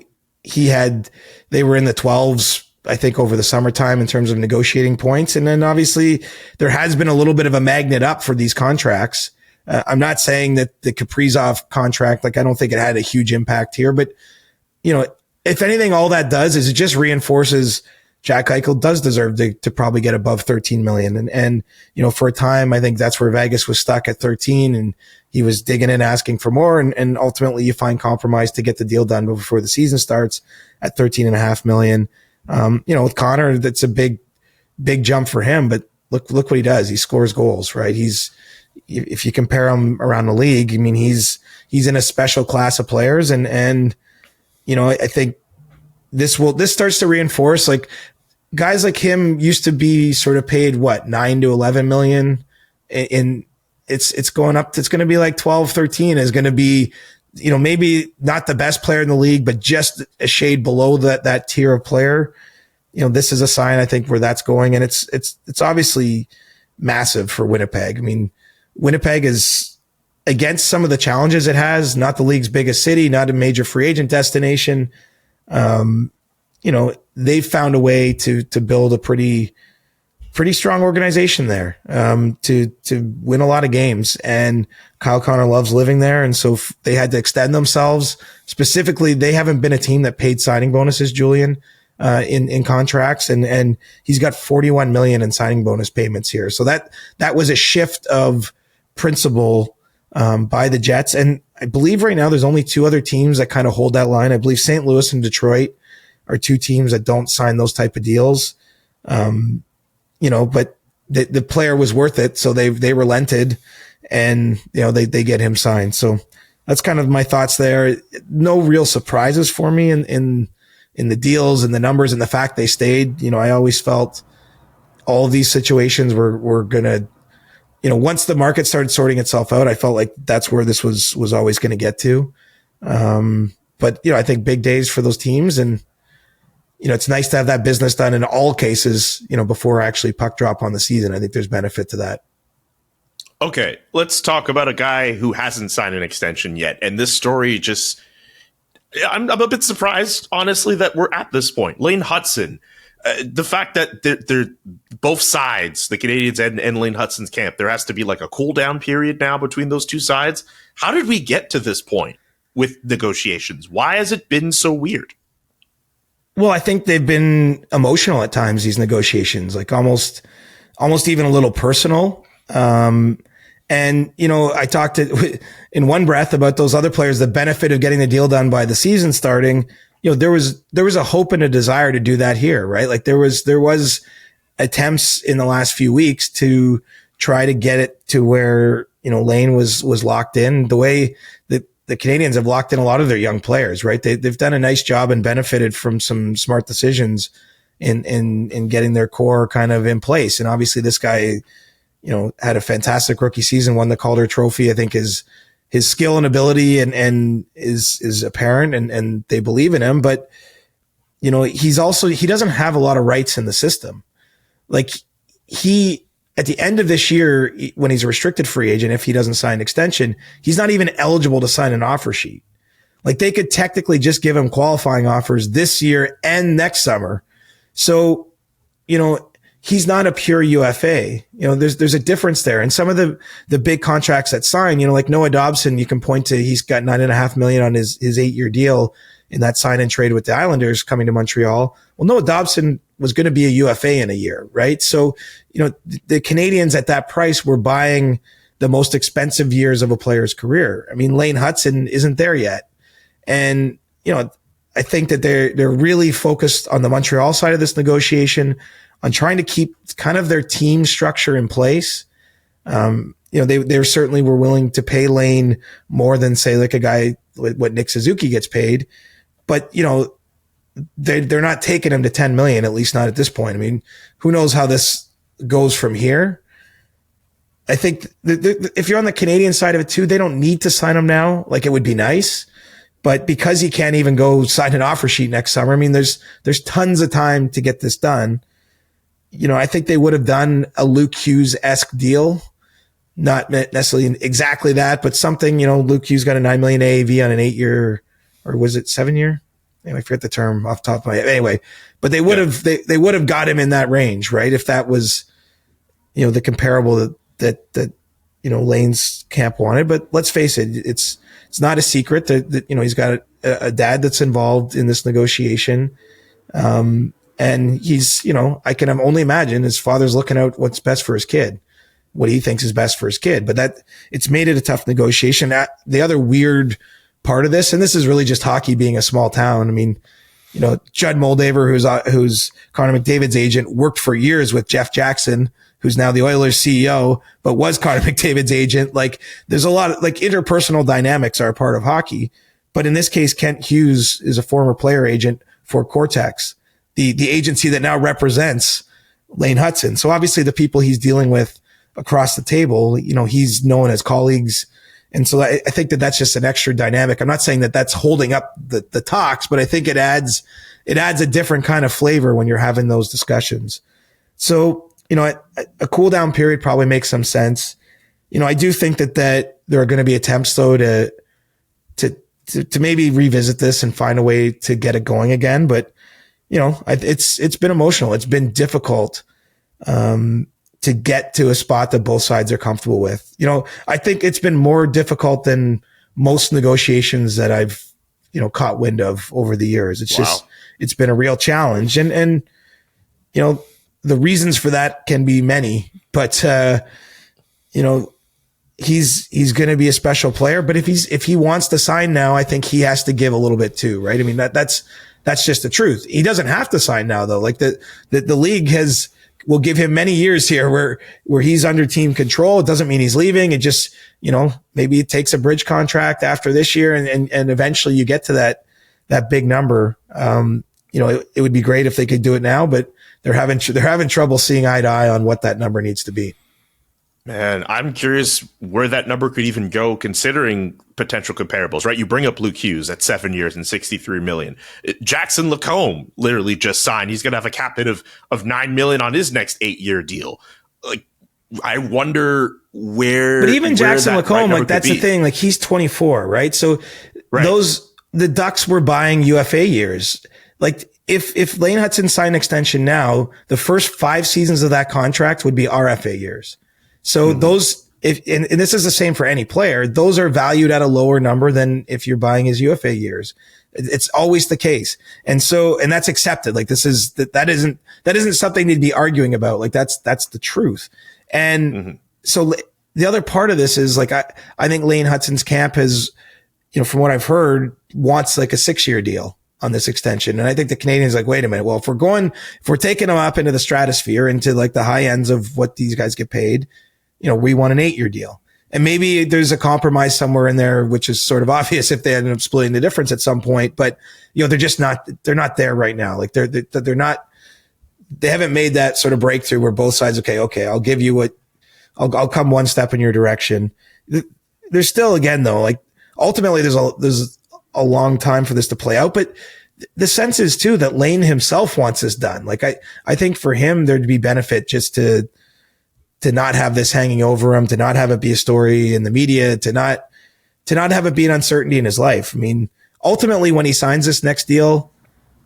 [SPEAKER 3] they were in the 12s, I think, over the summertime in terms of negotiating points. And then obviously there has been a little bit of a magnet up for these contracts. I'm not saying that the Kaprizov contract, I don't think it had a huge impact here, but if anything, all that does is it just reinforces Jack Eichel does deserve to probably get above 13 million. And, for a time, I think that's where Vegas was stuck at 13 and he was digging in, asking for more. And ultimately you find compromise to get the deal done before the season starts at 13.5 million. With Connor, that's a big jump for him, but look what he does. He scores goals, right? If you compare him around the league, I mean, he's in a special class of players. And I think this starts to reinforce, like, guys like him used to be sort of paid 9 to 11 million. And it's going up. It's going to be like 12, 13 is going to be, maybe not the best player in the league, but just a shade below that tier of player. This is a sign, I think, where that's going. And it's obviously massive for Winnipeg. I mean, Winnipeg is, against some of the challenges it has, not the league's biggest city, not a major free agent destination. They've found a way to build a pretty strong organization there, to win a lot of games. And Kyle Connor loves living there. And so they had to extend themselves. Specifically, they haven't been a team that paid signing bonuses, Julian, in contracts. And he's got 41 million in signing bonus payments here. So that was a shift of principle, by the Jets. And I believe right now there's only two other teams that kind of hold that line. I believe St. Louis and Detroit are two teams that don't sign those type of deals. But the player was worth it. So they relented and, they get him signed. So that's kind of my thoughts there. No real surprises for me in the deals and the numbers and the fact they stayed. I always felt all of these situations were going to, once the market started sorting itself out, I felt like that's where this was always going to get to. But I think big days for those teams, and it's nice to have that business done in all cases, before actually puck drop on the season. I think there's benefit to that.
[SPEAKER 2] Okay, let's talk about a guy who hasn't signed an extension yet. And this story I'm a bit surprised, honestly, that we're at this point. Lane Hutson, the fact that they're both sides, the Canadiens and Lane Hutson's camp, there has to be like a cool down period now between those two sides. How did we get to this point with negotiations? Why has it been so weird?
[SPEAKER 3] Well, I think they've been emotional at times, these negotiations, like almost even a little personal. And, I talked in one breath about those other players, the benefit of getting the deal done by the season starting. There was a hope and a desire to do that here, right? Like there was attempts in the last few weeks to try to get it to where, Lane was locked in the way that the Canadiens have locked in a lot of their young players, right? They've done a nice job and benefited from some smart decisions in getting their core kind of in place. And obviously this guy, had a fantastic rookie season, won the Calder Trophy. I think his skill and ability and is apparent, and they believe in him. But, he doesn't have a lot of rights in the system. Like at the end of this year, when he's a restricted free agent, if he doesn't sign an extension, he's not even eligible to sign an offer sheet. Like they could technically just give him qualifying offers this year and next summer. So, he's not a pure UFA. There's a difference there. And some of the big contracts that sign, like Noah Dobson, you can point to, he's got $9.5 million on his 8-year deal in that sign and trade with the Islanders coming to Montreal. Well, Noah Dobson was going to be a UFA in a year, right? So, the Canadians at that price were buying the most expensive years of a player's career. I mean, Lane Hutson isn't there yet. And, I think that they're really focused on the Montreal side of this negotiation on trying to keep kind of their team structure in place. They certainly were willing to pay Lane more than, say, like a guy, what Nick Suzuki gets paid. But, they're not taking him to 10 million, at least not at this point. I mean, who knows how this goes from here? I think if you're on the Canadian side of it too, they don't need to sign him now. Like it would be nice, but because he can't even go sign an offer sheet next summer, I mean, there's tons of time to get this done. I think they would have done a Luke Hughes-esque deal. Not necessarily exactly that, but something, Luke Hughes got a $9 million AAV on an 8-year, or was it 7-year? Anyway, I forget the term off the top of my head. Anyway, but they would have, they would have got him in that range, right? If that was, the comparable that Lane's camp wanted. But let's face it, it's not a secret that he's got a dad that's involved in this negotiation. And he's, I can only imagine his father's looking out what's best for his kid, what he thinks is best for his kid. But it's made it a tough negotiation. The other weird part of this, and this is really just hockey being a small town. I mean, Judd Moldaver, who's Connor McDavid's agent, worked for years with Jeff Jackson, who's now the Oilers CEO, but was Connor McDavid's agent. Like there's a lot of interpersonal dynamics are a part of hockey. But in this case, Kent Hughes is a former player agent for Cortex, the agency that now represents Lane Hutson. So obviously the people he's dealing with across the table, he's known as colleagues. And so I think that that's just an extra dynamic. I'm not saying that that's holding up the talks, but I think it adds a different kind of flavor when you're having those discussions. So, a cool down period probably makes some sense. I do think that there are going to be attempts though to maybe revisit this and find a way to get it going again. But, it's been emotional. It's been difficult, to get to a spot that both sides are comfortable with. I think it's been more difficult than most negotiations that I've, caught wind of over the years. It's just, it's been a real challenge. And, the reasons for that can be many, but, he's going to be a special player, but if he wants to sign now, I think he has to give a little bit too, right? I mean, that's just the truth. He doesn't have to sign now though. Like the league will give him many years here where he's under team control. It doesn't mean he's leaving. It just, maybe it takes a bridge contract after this year and eventually you get to that big number. It would be great if they could do it now, but they're having trouble seeing eye to eye on what that number needs to be.
[SPEAKER 2] Man, I'm curious where that number could even go considering potential comparables, right? You bring up Luke Hughes at 7 years and $63 million. Jackson Lacombe literally just signed. He's going to have a cap hit of $9 million on his next 8-year deal. Like, I wonder where.
[SPEAKER 3] But even Jackson Lacombe, that's the thing. Like, he's 24, right? So the Ducks were buying UFA years. Like, if Lane Hutson signed an extension now, the first 5 seasons of that contract would be RFA years. So those, and this is the same for any player, those are valued at a lower number than if you're buying his UFA years. It's always the case. And that's accepted. Like that isn't something to be arguing about. Like that's the truth. And so the other part of this is like, I think Lane Hutson's camp has, from what I've heard, wants like a 6-year deal on this extension. And I think the Canadians like, wait a minute. Well, if we're taking them up into the stratosphere, into like the high ends of what these guys get paid, we want an 8-year deal. And maybe there's a compromise somewhere in there, which is sort of obvious if they end up splitting the difference at some point, but they're not there right now. Like they haven't made that sort of breakthrough where both sides, okay, I'll give you I'll come one step in your direction. There's still, again, though, like ultimately there's a long time for this to play out, but the sense is too that Lane himself wants this done. Like I think for him, there'd be benefit just to not have this hanging over him, to not have it be a story in the media, to not have it be an uncertainty in his life. I mean, ultimately when he signs this next deal,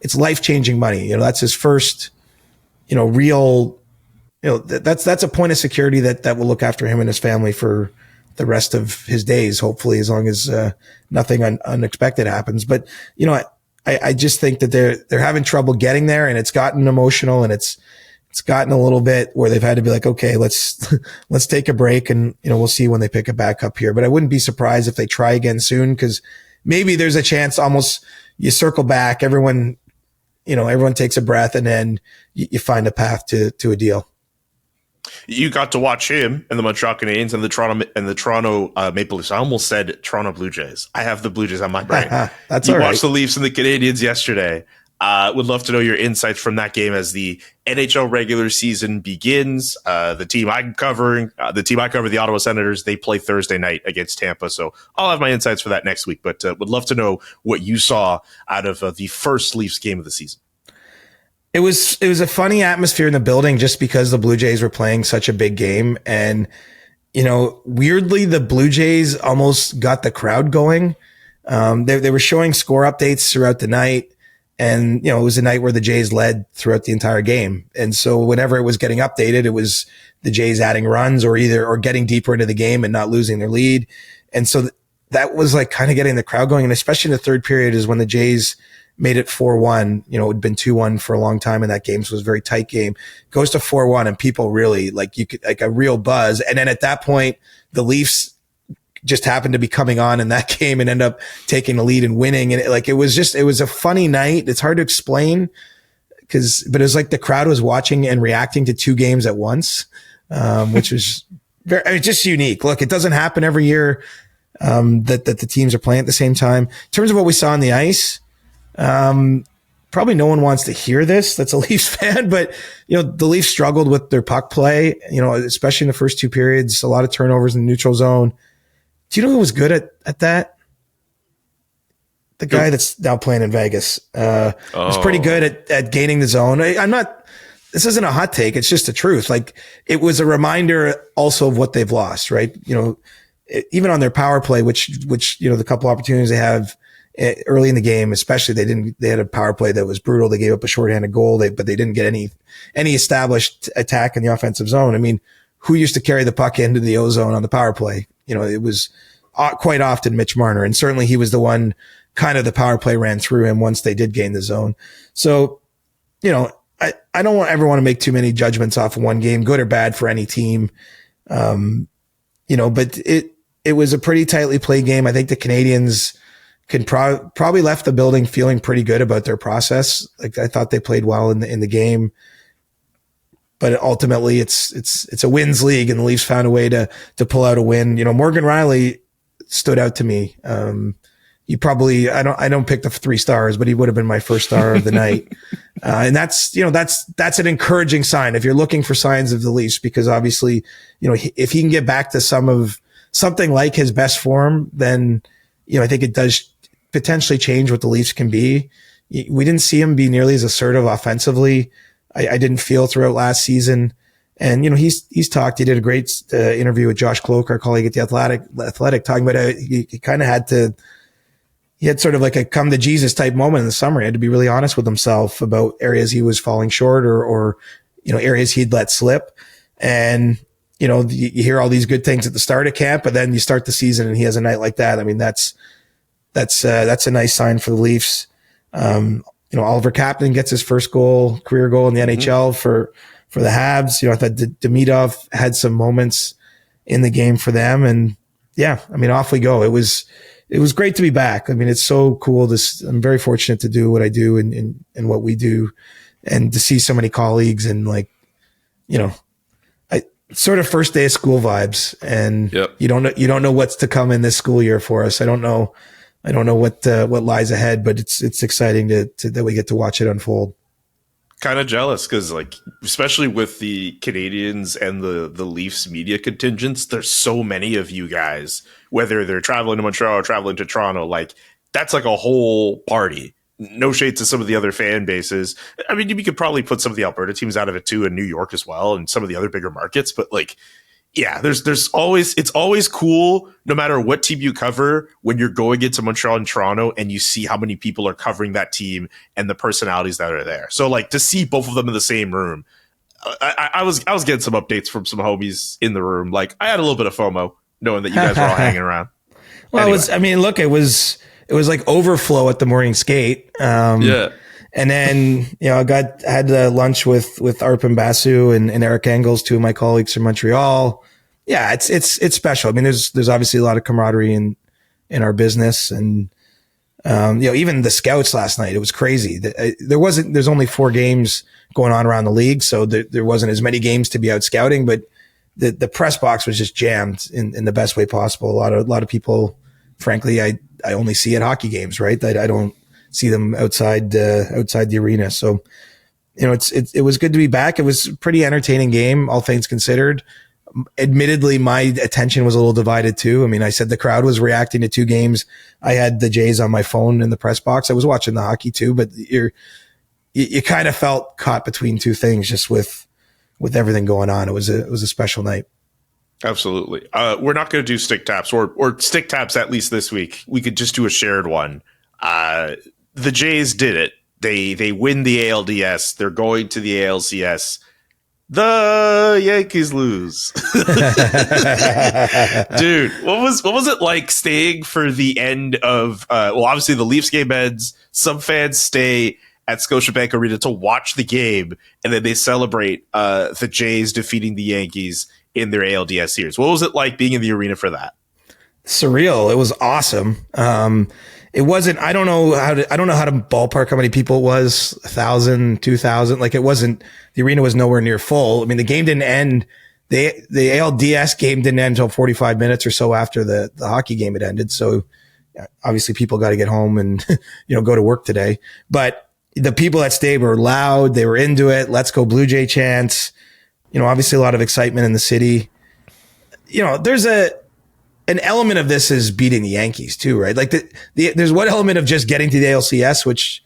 [SPEAKER 3] it's life-changing money. You know, that's his first, you know, real, you know, that's a point of security that will look after him and his family for the rest of his days, hopefully, as long as nothing unexpected happens. But, you know, I just think that they're having trouble getting there, and it's gotten emotional, and it's gotten a little bit where they've had to be like, okay, let's take a break, and, you know, we'll see when they pick it back up here. But I wouldn't be surprised if they try again soon, because maybe there's a chance almost you circle back, everyone takes a breath, and then you find a path to a deal.
[SPEAKER 2] You got to watch him and the Montreal Canadiens and the Toronto Maple Leafs. I almost said Toronto Blue Jays. I have the Blue Jays on my brain.
[SPEAKER 3] That's
[SPEAKER 2] you
[SPEAKER 3] all right.
[SPEAKER 2] watched the Leafs and the Canadiens yesterday. Would love to know your insights from that game as the NHL regular season begins. The team I cover, the Ottawa Senators, they play Thursday night against Tampa. So I'll have my insights for that next week. But would love to know what you saw out of the first Leafs game of the season.
[SPEAKER 3] It was a funny atmosphere in the building just because the Blue Jays were playing such a big game. And, you know, weirdly, the Blue Jays almost got the crowd going. They were showing score updates throughout the night. And, you know, it was a night where the Jays led throughout the entire game. And so whenever it was getting updated, it was the Jays adding runs or getting deeper into the game and not losing their lead. And so that was like kind of getting the crowd going. And especially in the third period is when the Jays made it 4-1. You know, it had been 2-1 for a long time in that game. So it was a very tight game. Goes to 4-1 and people really like a real buzz. And then at that point, the Leafs just happened to be coming on in that game and end up taking the lead and winning. And it was a funny night. It's hard to explain but it was like the crowd was watching and reacting to two games at once, which was just unique. Look, it doesn't happen every year, that the teams are playing at the same time. In terms of what we saw on the ice, probably no one wants to hear this that's a Leafs fan, but, you know, the Leafs struggled with their puck play, you know, especially in the first two periods, a lot of turnovers in the neutral zone. Do you know who was good at that? The guy that's now playing in Vegas, was pretty good at gaining the zone. This isn't a hot take. It's just the truth. Like, it was a reminder also of what they've lost, right? You know, even on their power play, which, you know, the couple opportunities they have early in the game, especially they had a power play that was brutal. They gave up a shorthanded goal, but they didn't get any established attack in the offensive zone. I mean, who used to carry the puck into the O zone on the power play? You know, it was quite often Mitch Marner, and certainly he was the one kind of the power play ran through him once they did gain the zone. So, you know, I don't ever want to make too many judgments off of one game, good or bad for any team. You know, but it was a pretty tightly played game. I think the Canadiens probably left the building feeling pretty good about their process. Like, I thought they played well in the game, but ultimately it's a wins league, and the Leafs found a way to pull out a win. You know, Morgan Riley stood out to me. I don't pick the 3 stars, but he would have been my first star of the night. And that's an encouraging sign if you're looking for signs of the Leafs, because obviously, you know, if he can get back to something like his best form, then, you know, I think it does potentially change what the Leafs can be. We didn't see him be nearly as assertive offensively. I didn't feel throughout last season. And, you know, he's talked, he did a great interview with Josh Cloak, our colleague at the Athletic, talking about how he kind of he had sort of like a come to Jesus type moment in the summer. He had to be really honest with himself about areas he was falling short or, you know, areas he'd let slip. And, you know, you hear all these good things at the start of camp, but then you start the season and he has a night like that. I mean, that's a nice sign for the Leafs. You know, Oliver Kapanen gets his first career goal in the NHL for the Habs. You know, I thought Demidov had some moments in the game for them, and yeah, I mean, off we go. It was great to be back. I mean, it's so cool. I'm very fortunate to do what I do and what we do, and to see so many colleagues, and, like, you know, sort of first day of school vibes, and
[SPEAKER 2] yep.
[SPEAKER 3] You don't know what's to come in this school year for us. I don't know what lies ahead, but it's exciting that we get to watch it unfold.
[SPEAKER 2] kind of jealous because, like, especially with the Canadians and the Leafs media contingents, there's so many of you guys, whether they're traveling to Montreal or traveling to Toronto, like, that's like a whole party. No shade to some of the other fan bases. I mean, you could probably put some of the Alberta teams out of it too, in New York as well, and some of the other bigger markets. But like, yeah, it's always cool, no matter what team you cover, when you're going into Montreal and Toronto and you see how many people are covering that team and the personalities that are there. So like, to see both of them in the same room, I was getting some updates from some homies in the room. Like, I had a little bit of FOMO knowing that you guys were all hanging around.
[SPEAKER 3] Well,
[SPEAKER 2] anyway.
[SPEAKER 3] It was like overflow at the morning skate.
[SPEAKER 2] Yeah.
[SPEAKER 3] And then, I had lunch with Arpin Basu and Eric Engels, two of my colleagues from Montreal. Yeah, it's special. I mean, there's obviously a lot of camaraderie in our business, and even the scouts last night, it was crazy. There's only 4 games going on around the league, so there wasn't as many games to be out scouting, but the press box was just jammed in the best way possible. A lot of people, frankly, I only see at hockey games, right? I don't see them outside the arena. So, it was good to be back. It was a pretty entertaining game, all things considered. Admittedly, my attention was a little divided too. I mean, I said the crowd was reacting to 2 games. I had the Jays on my phone in the press box. I was watching the hockey too, but you kind of felt caught between 2 things just with everything going on. It was a special night.
[SPEAKER 2] Absolutely. We're not going to do stick taps or stick taps, at least this week. We could just do a shared one. The Jays did it. They win the ALDS. They're going to the ALCS. The Yankees lose. Dude, what was it like staying for the end of obviously the Leafs game ends. Some fans stay at Scotiabank Arena to watch the game, and then they celebrate the Jays defeating the Yankees in their ALDS series. What was it like being in the arena for that?
[SPEAKER 3] Surreal. It was awesome. It wasn't, I don't know how to ballpark how many people it was, 1,000, 2,000. Like, it wasn't, the arena was nowhere near full. I mean, the game didn't end. The ALDS game didn't end until 45 minutes or so after the hockey game had ended. So obviously people got to get home and, go to work today. But the people that stayed were loud. They were into it. Let's go Blue Jay chants. Obviously a lot of excitement in the city. There's an element of this is beating the Yankees too, right? Like there's one element of just getting to the ALCS, which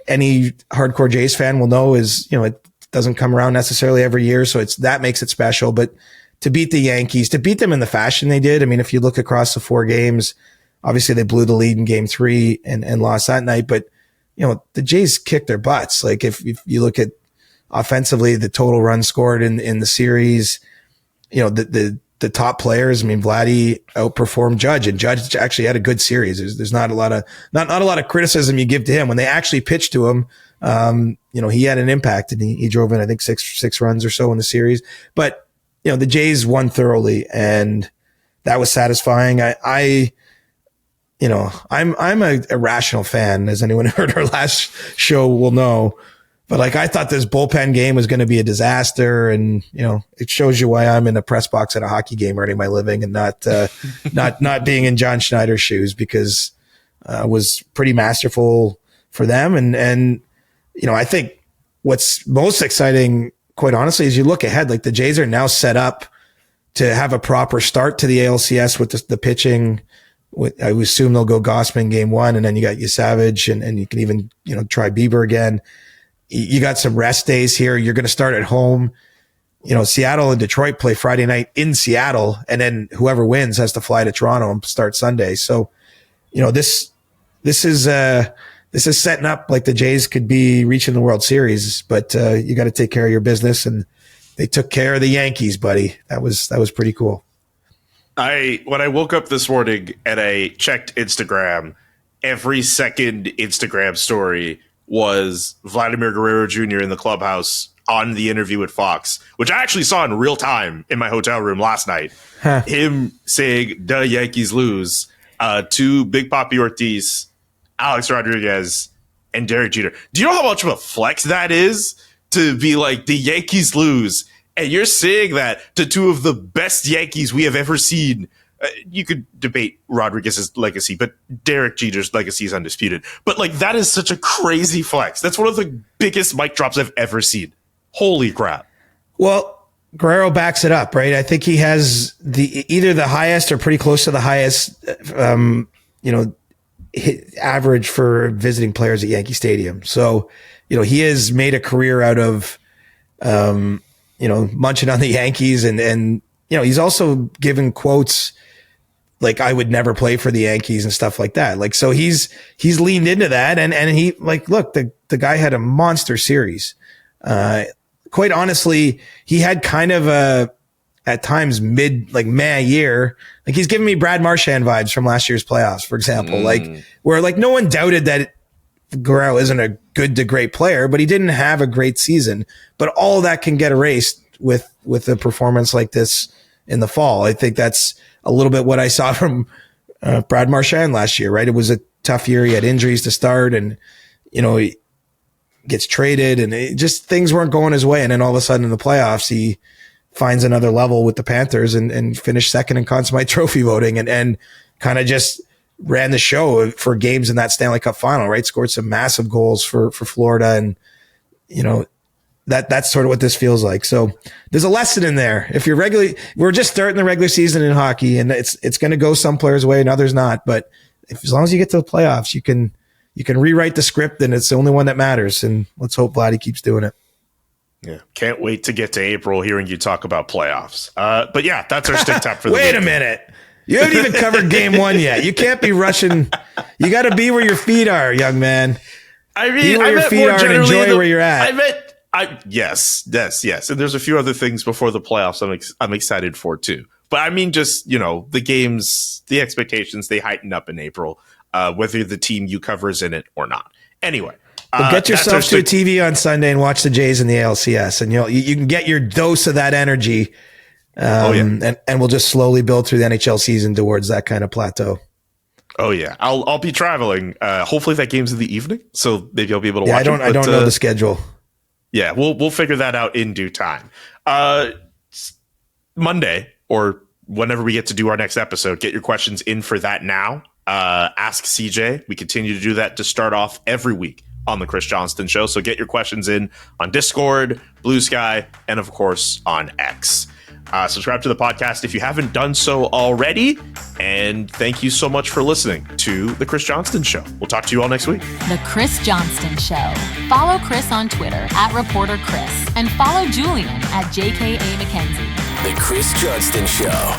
[SPEAKER 3] any hardcore Jays fan will know is, it doesn't come around necessarily every year. So that makes it special. But to beat the Yankees, to beat them in the fashion they did, I mean, if you look across the 4 games, obviously they blew the lead in game 3 and lost that night. But, the Jays kicked their butts. Like, if you look at offensively, the total runs scored in the series, the top players, I mean, Vladdy outperformed Judge, and Judge actually had a good series. There's not a lot of criticism you give to him when they actually pitched to him. He had an impact, and he drove in, I think, six runs or so in the series. But, the Jays won thoroughly, and that was satisfying. I'm a irrational fan, as anyone who heard our last show will know. But like, I thought this bullpen game was going to be a disaster, and it shows you why I'm in a press box at a hockey game earning my living and not being in John Schneider's shoes, because it was pretty masterful for them. And I think what's most exciting, quite honestly, is you look ahead. Like, the Jays are now set up to have a proper start to the ALCS with the pitching. I would assume they'll go Gossman game 1, and then you got Savage, and you can even try Bieber again. You got some rest days here. You're going to start at home. Seattle and Detroit play Friday night in Seattle, and then whoever wins has to fly to Toronto and start Sunday. So, this is setting up like the Jays could be reaching the World Series, but you got to take care of your business, and they took care of the Yankees, buddy. That was pretty cool.
[SPEAKER 2] When I woke up this morning and I checked Instagram, every second Instagram story was Vladimir Guerrero Jr. in the clubhouse on the interview with Fox, which I actually saw in real time in my hotel room last night. Huh. Him saying, "The Yankees lose," to Big Papi Ortiz, Alex Rodriguez, and Derek Jeter. Do you know how much of a flex that is to be like, the Yankees lose, and you're saying that to 2 of the best Yankees we have ever seen You could debate Rodriguez's legacy, but Derek Jeter's legacy is undisputed. But like, that is such a crazy flex. That's one of the biggest mic drops I've ever seen. Holy crap.
[SPEAKER 3] Well, Guerrero backs it up, right? I think he has either the highest or pretty close to the highest, average for visiting players at Yankee Stadium. So, he has made a career out of, munching on the Yankees and he's also given quotes like, I would never play for the Yankees and stuff like that. Like, so he's leaned into that and he look, the guy had a monster series. Quite honestly, he had kind of at times meh year. Like, he's giving me Brad Marchand vibes from last year's playoffs, for example, where no one doubted that Guerrero isn't a good to great player, but he didn't have a great season. But all that can get erased with a performance like this in the fall. I think that's a little bit what I saw from Brad Marchand last year, right? It was a tough year. He had injuries to start and, he gets traded and things weren't going his way. And then all of a sudden in the playoffs, he finds another level with the Panthers and finished second in Conn Smythe Trophy voting and kind of just ran the show for games in that Stanley Cup final, right? Scored some massive goals for Florida. And, that's sort of what this feels like. So there's a lesson in there. If you're we're just starting the regular season in hockey and it's going to go some players' way and others not. But as long as you get to the playoffs, you can rewrite the script and it's the only one that matters. And let's hope Vladdy keeps doing it.
[SPEAKER 2] Yeah. Can't wait to get to April hearing you talk about playoffs. But yeah, that's our stick tap for the
[SPEAKER 3] Wait a minute. You haven't even covered game one yet. You can't be rushing. You got to be where your feet are, young man.
[SPEAKER 2] I mean,
[SPEAKER 3] be where your feet are and enjoy where you're at.
[SPEAKER 2] Yes. And there's a few other things before the playoffs I'm excited for too. But I mean, just, the games, the expectations, they heighten up in April, whether the team you cover is in it or not. Anyway.
[SPEAKER 3] Well, get yourself to a TV on Sunday and watch the Jays in the ALCS, and you can get your dose of that energy. And we'll just slowly build through the NHL season towards that kind of plateau.
[SPEAKER 2] Oh yeah, I'll be traveling. Hopefully that game's in the evening, so maybe I'll be able to watch.
[SPEAKER 3] I don't know the schedule.
[SPEAKER 2] Yeah, we'll figure that out in due time. Monday or whenever we get to do our next episode, get your questions in for that now. Ask CJ. We continue to do that to start off every week on the Chris Johnston Show. So get your questions in on Discord, Blue Sky, and of course on X. Subscribe to the podcast if you haven't done so already. And thank you so much for listening to The Chris Johnston Show. We'll talk to you all next week.
[SPEAKER 1] The Chris Johnston Show. Follow Chris on Twitter @ReporterChris and follow Julian @JKA McKenzie.
[SPEAKER 4] The Chris Johnston Show.